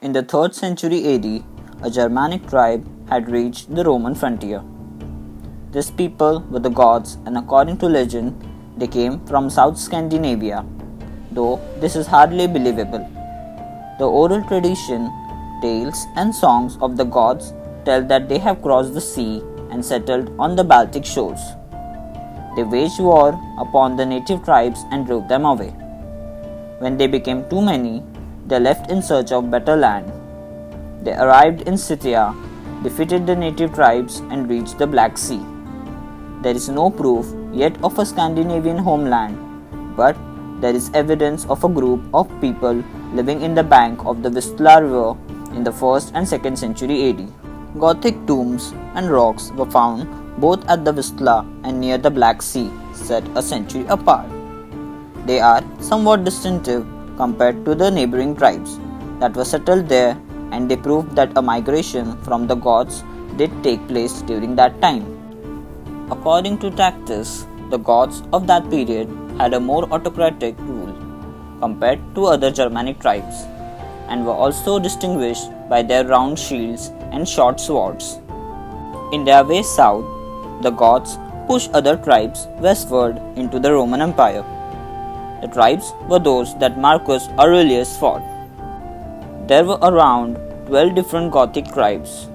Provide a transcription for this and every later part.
In the 3rd century AD, a Germanic tribe had reached the Roman frontier. These people were the Goths, and according to legend, they came from South Scandinavia, though this is hardly believable. The oral tradition, tales and songs of the Goths tell that they have crossed the sea and settled on the Baltic shores. They waged war upon the native tribes and drove them away. When they became too many, they left in search of better land. They arrived in Scythia, defeated the native tribes and reached the Black Sea. There is no proof yet of a Scandinavian homeland, but there is evidence of a group of people living in the bank of the Vistula River in the 1st and 2nd century AD. Gothic tombs and rocks were found both at the Vistula and near the Black Sea, set a century apart. They are somewhat distinctive compared to the neighboring tribes that were settled there, and they prove that a migration from the Goths did take place during that time. According to Tacitus, the Goths of that period had a more autocratic rule compared to other Germanic tribes, and were also distinguished by their round shields and short swords. In their way south, the Goths pushed other tribes westward into the Roman Empire. The tribes were those that Marcus Aurelius fought. There were around 12 different Gothic tribes,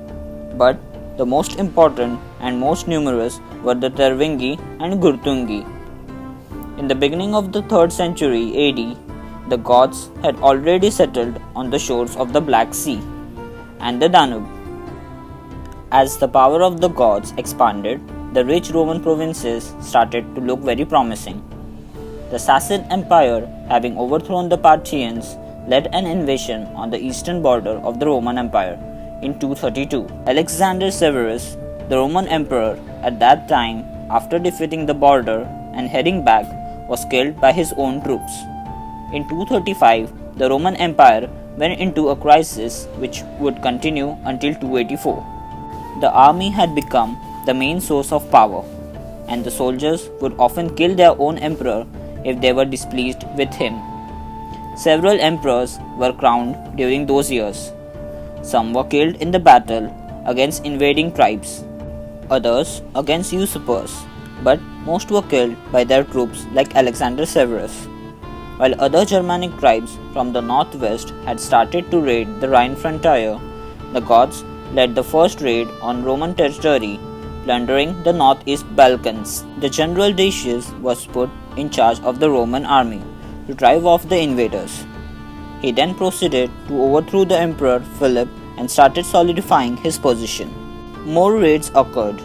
but the most important and most numerous were the Tervingi and Gurtungi. In the beginning of the 3rd century AD, the Goths had already settled on the shores of the Black Sea and the Danube. As the power of the Goths expanded, the rich Roman provinces started to look very promising. The Sassanid Empire, having overthrown the Parthians, led an invasion on the eastern border of the Roman Empire in 232. Alexander Severus, the Roman emperor at that time, after defeating the border and heading back, was killed by his own troops. In 235, the Roman Empire went into a crisis which would continue until 284. The army had become the main source of power, and the soldiers would often kill their own emperor if they were displeased with him. Several emperors were crowned during those years. Some were killed in the battle against invading tribes, others against usurpers, but most were killed by their troops like Alexander Severus. While other Germanic tribes from the northwest had started to raid the Rhine frontier, the Goths led the first raid on Roman territory, plundering the northeast Balkans. The general Decius was put in charge of the Roman army to drive off the invaders. He then proceeded to overthrow the Emperor Philip and started solidifying his position. More raids occurred,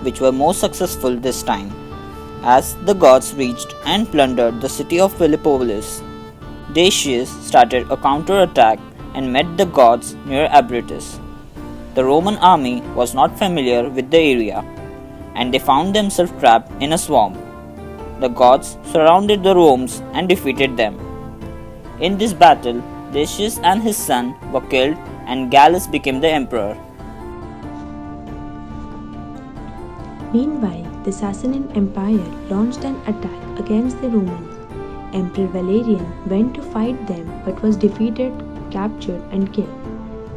which were more successful this time, as the Goths reached and plundered the city of Philippopolis. Decius started a counter-attack and met the Goths near Abritus. The Roman army was not familiar with the area, and they found themselves trapped in a swamp. The Goths surrounded the Romans and defeated them. In this battle, Decius and his son were killed, and Gallus became the emperor. Meanwhile, the Sassanid Empire launched an attack against the Romans. Emperor Valerian went to fight them but was defeated, captured and killed.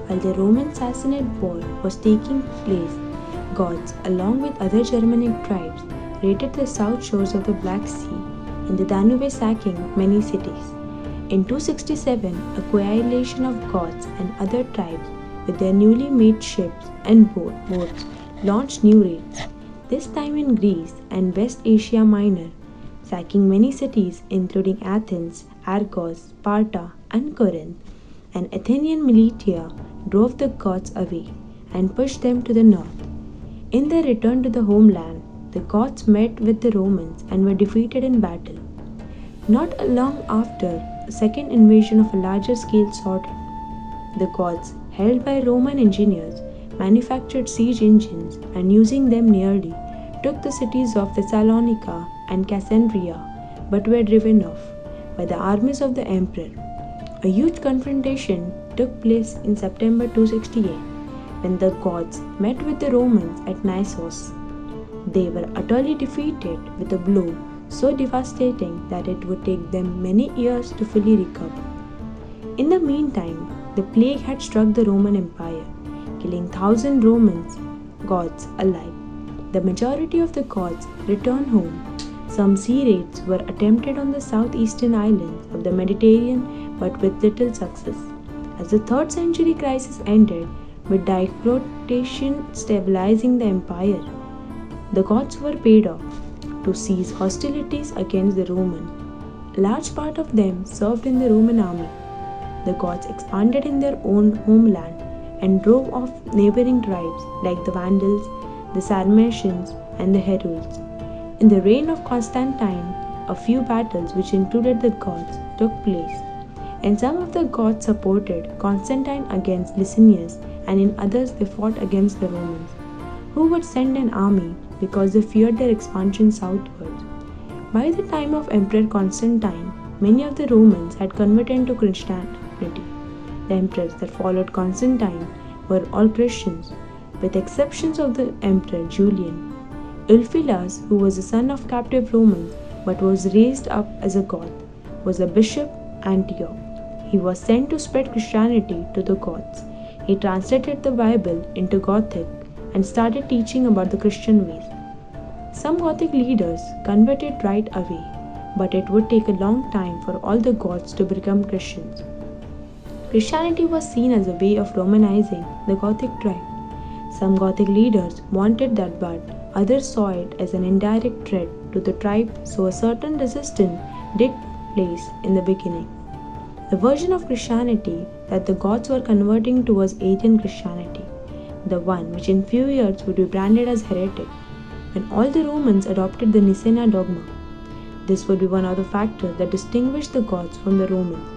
While the Roman-Sassanid War was taking place, Goths, along with other Germanic tribes, raided the south shores of the Black Sea and the Danube, sacking many cities. In 267, a coalition of Goths and other tribes with their newly made ships and boats launched new raids, this time in Greece and West Asia Minor, sacking many cities including Athens, Argos, Sparta and Corinth. An Athenian militia drove the Goths away and pushed them to the north. In their return to the homeland, the Goths met with the Romans and were defeated in battle. Not long after, a second invasion of a larger scale started. The Goths, held by Roman engineers, manufactured siege engines and using them nearly took the cities of Thessalonica and Cassandria, but were driven off by the armies of the emperor. A huge confrontation took place in September 268 when the Goths met with the Romans at Naissos. They were utterly defeated with a blow so devastating that it would take them many years to fully recover. In the meantime, the plague had struck the Roman Empire, killing 1,000 Romans gods alive. The majority of the gods returned home. Some sea raids were attempted on the southeastern islands of the Mediterranean but with little success. As the 3rd century crisis ended, with Diocletian stabilizing the empire, the gods were paid off to cease hostilities against the Roman. A large part of them served in the Roman army. The gods expanded in their own homeland and drove off neighboring tribes like the Vandals, the Sarmatians, and the Heruls. In the reign of Constantine, a few battles which included the Goths took place, and some of the Goths supported Constantine against Licinius, and in others they fought against the Romans, who would send an army because they feared their expansion southwards. By the time of Emperor Constantine, many of the Romans had converted to Christianity. The emperors that followed Constantine were all Christians, with exceptions of the Emperor Julian. Ulfilas, who was the son of captive Romans but was raised up as a Goth, was a bishop at Antioch. He was sent to spread Christianity to the Goths. He translated the Bible into Gothic and started teaching about the Christian ways. Some Gothic leaders converted right away, but it would take a long time for all the Goths to become Christians. Christianity was seen as a way of Romanizing the Gothic tribe. Some Gothic leaders wanted that, but others saw it as an indirect threat to the tribe, so a certain resistance did place in the beginning. The version of Christianity that the Goths were converting to was Arian Christianity, the one which in few years would be branded as heretic when all the Romans adopted the Nicene dogma. This would be one of the factors that distinguished the Goths from the Romans.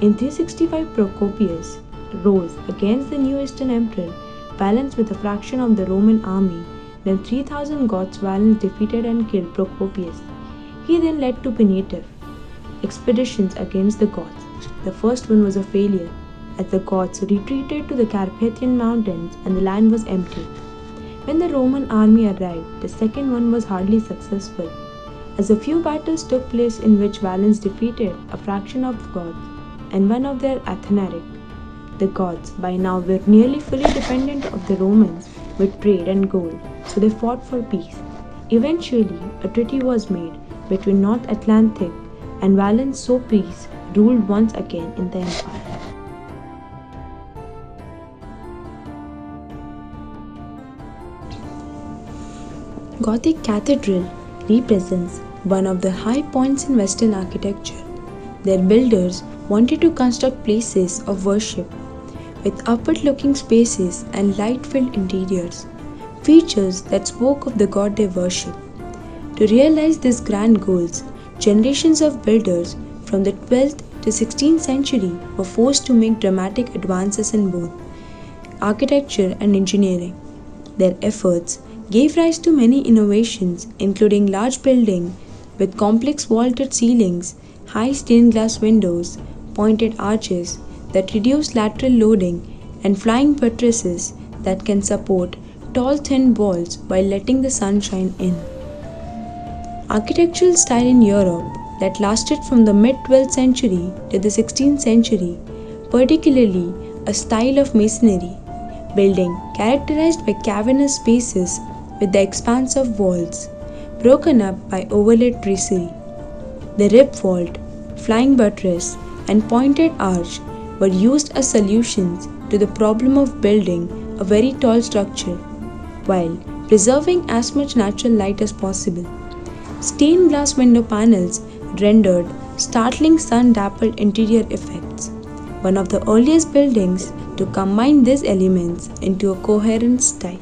In 365, Procopius rose against the new Eastern Emperor Valens with a fraction of the Roman army. Then 3,000 Goths Valens defeated and killed Procopius. He then led 2 punitive expeditions against the Goths. The first one was a failure, as the Goths retreated to the Carpathian Mountains and the land was empty. When the Roman army arrived, the second one was hardly successful, as a few battles took place in which Valens defeated a fraction of the Goths and one of their Athanaric. The Goths by now were nearly fully dependent of the Romans with trade and gold, so they fought for peace. Eventually, a treaty was made between North Atlantic, and Valens, so peace ruled once again in the empire. Gothic Cathedral represents one of the high points in Western architecture. Their builders wanted to construct places of worship with upward-looking spaces and light-filled interiors, features that spoke of the god they worship. To realize these grand goals, generations of builders from the 12th to 16th century were forced to make dramatic advances in both architecture and engineering. Their efforts gave rise to many innovations, including large buildings with complex vaulted ceilings, high stained glass windows, pointed arches that reduce lateral loading, and flying buttresses that can support tall thin walls while letting the sun shine in. Architectural style in Europe that lasted from the mid-12th century to the 16th century, particularly a style of masonry building characterized by cavernous spaces with the expanse of walls, broken up by overlaid tracery. The rib vault, flying buttress, and pointed arch were used as solutions to the problem of building a very tall structure while preserving as much natural light as possible. Stained glass window panels rendered startling sun-dappled interior effects, one of the earliest buildings to combine these elements into a coherent style.